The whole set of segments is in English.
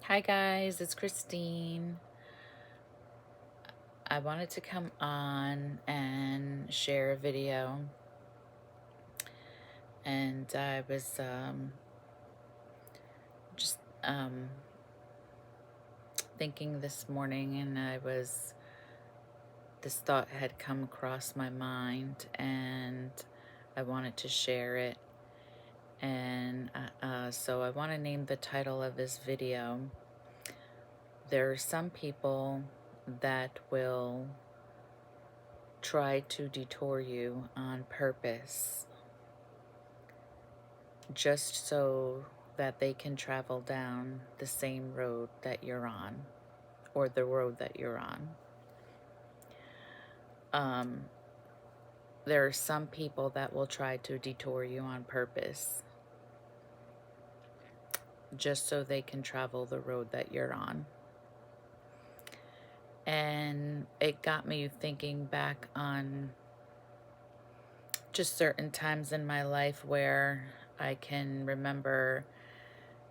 Hi guys, it's Christine. I wanted to come on and share a video, and I was just thinking this morning, and this thought had come across my mind, and I wanted to share it. And so I want to name the title of this video. There are some people that will try to detour you on purpose just so that they can travel down the same road that you're on, or the road that you're on. Um, there are some people that will try to detour you on purpose just so they can travel the road that you're on. And it got me thinking back on just certain times in my life where I can remember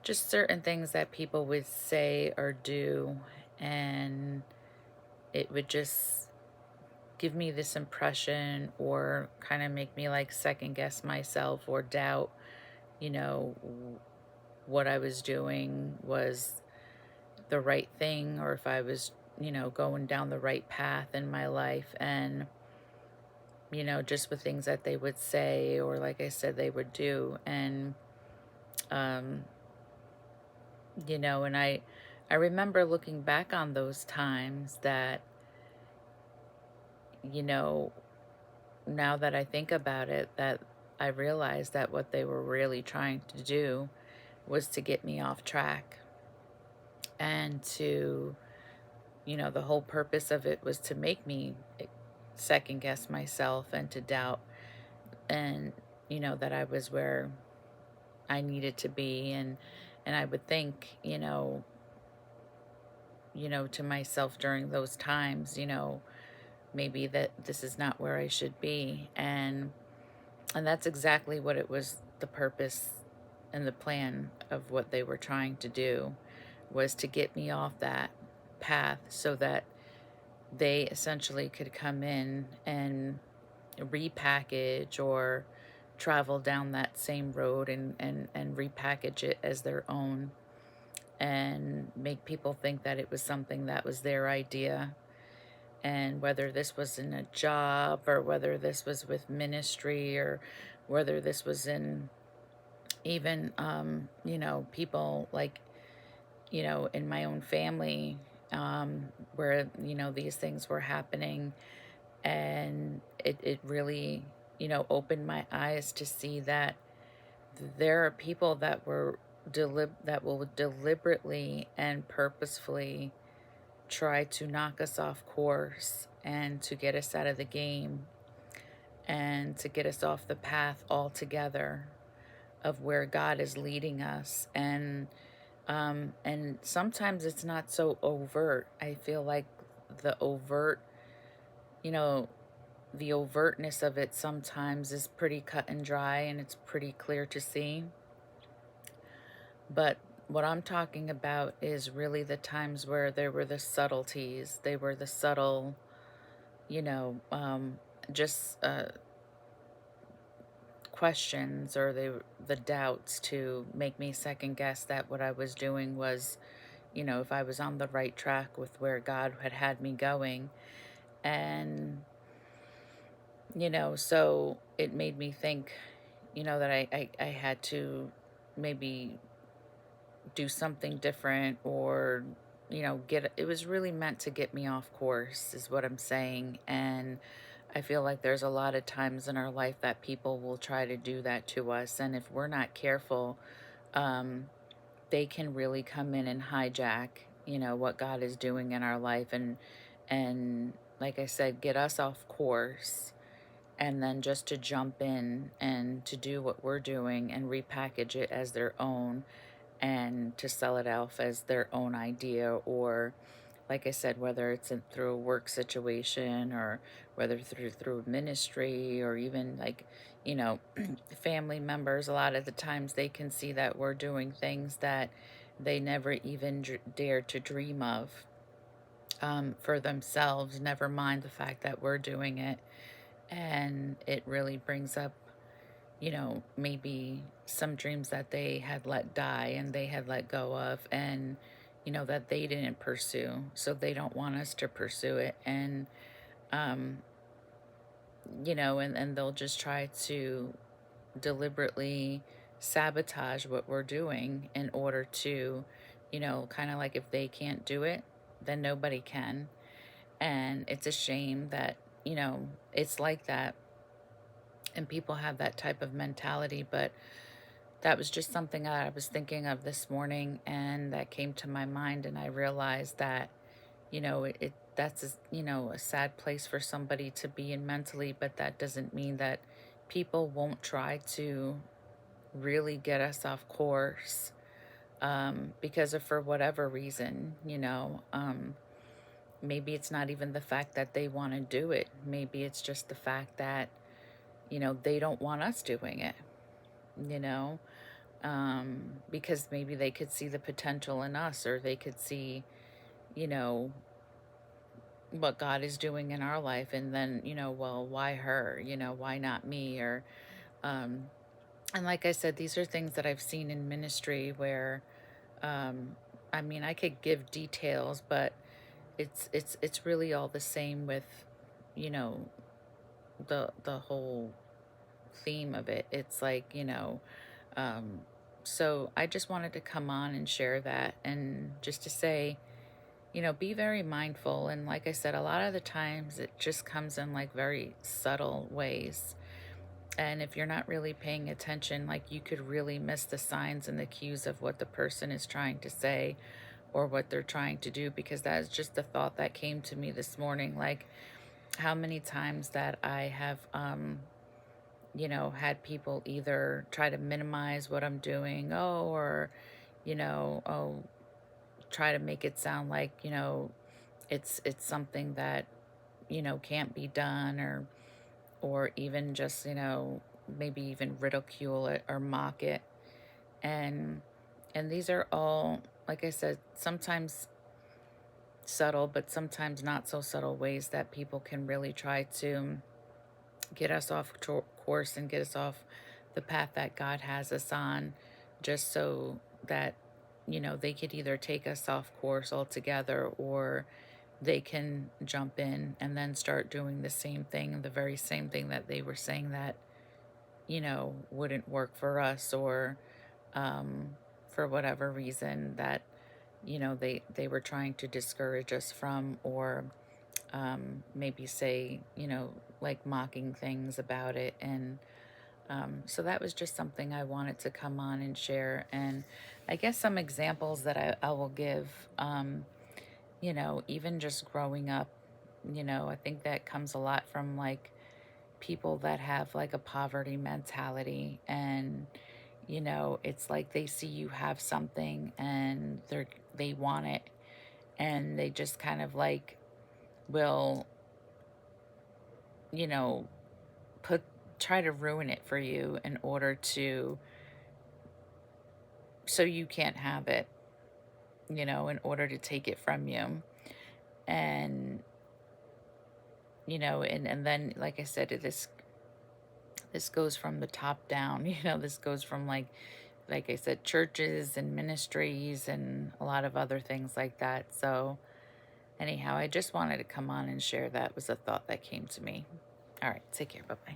just certain things that people would say or do, and it would just give me this impression or kind of make me like second guess myself or doubt, you know, what I was doing was the right thing, or if I was, going down the right path in my life. And, just with things that they would say, or like I said, they would do. And, um, and I remember looking back on those times that, you know, now that I think about it, that I realized that what they were really trying to do was to get me off track, and to, the whole purpose of it was to make me second guess myself and to doubt, and, that I was where I needed to be. And I would think, to myself during those times, maybe that this is not where I should be. And that's exactly what it was. The purpose and the plan of what they were trying to do was to get me off that path so that they essentially could come in and repackage or travel down that same road, and repackage it as their own, and make people think that it was something that was their idea. And whether this was in a job, or whether this was with ministry, or whether this was in even, people like, in my own family, where, these things were happening. And it really, opened my eyes to see that there are people that that will deliberately and purposefully try to knock us off course, and to get us out of the game, and to get us off the path altogether of where God is leading us. And sometimes it's not so overt. I feel like the overt, you know, the overtness of it sometimes is pretty cut and dry, and it's pretty clear to see. But what I'm talking about is really the times where there were the subtleties. They were the subtle, you know, um, just questions, or the doubts to make me second guess that what I was doing was, if I was on the right track with where God had me going. And, so it made me think, that I had to maybe do something different, or, it was really meant to get me off course, is what I'm saying. And I feel like there's a lot of times in our life that people will try to do that to us. And if we're not careful, um, they can really come in and hijack, what God is doing in our life. And like I said, get us off course, and then just to jump in and to do what we're doing and repackage it as their own, and to sell it off as their own idea. Or like I said, whether it's through a work situation or whether through ministry or even like, you know, family members, a lot of the times they can see that we're doing things that they never even dare to dream of for themselves, never mind the fact that we're doing it. And it really brings up, maybe some dreams that they had let die and they had let go of, and, that they didn't pursue. So they don't want us to pursue it. And, um, and they'll just try to deliberately sabotage what we're doing in order to, kind of like if they can't do it, then nobody can. And it's a shame that, it's like that and people have that type of mentality. But that was just something that I was thinking of this morning and that came to my mind. And I realized that, that's, a sad place for somebody to be in mentally, but that doesn't mean that people won't try to really get us off course because of for whatever reason, maybe it's not even the fact that they want to do it. Maybe it's just the fact that, they don't want us doing it, you know, because maybe they could see the potential in us, or they could see, you know, what God is doing in our life. And then, well, why her? Why not me? Or, um, and like I said, these are things that I've seen in ministry where, um, I mean, I could give details, but it's really all the same with, you know, the whole theme of it. It's like, um, so I just wanted to come on and share that, and just to say, be very mindful. And like I said, a lot of the times it just comes in like very subtle ways. And if you're not really paying attention, like you could really miss the signs and the cues of what the person is trying to say or what they're trying to do, because that is just the thought that came to me this morning. Like how many times that I have, had people either try to minimize what I'm doing, or, oh, try to make it sound like, it's something that, can't be done, or even just, maybe even ridicule it or mock it. And these are all, like I said, sometimes subtle, but sometimes not so subtle ways that people can really try to get us off course and get us off the path that God has us on, just so that, they could either take us off course altogether, or they can jump in and then start doing the same thing, the very same thing that they were saying that, wouldn't work for us, or for whatever reason that, they were trying to discourage us from, or maybe say, like mocking things about it. And so that was just something I wanted to come on and share. And I guess some examples that I will give, even just growing up, I think that comes a lot from like people that have like a poverty mentality. And, it's like they see you have something and they want it, and they just kind of like will, you know, put try to ruin it for you in order to so you can't have it, in order to take it from you. And and then like I said, this goes from the top down. This goes from like I said, churches and ministries and a lot of other things like that. So anyhow, I just wanted to come on and share. That was a thought that came to me. All right, take care. Bye bye.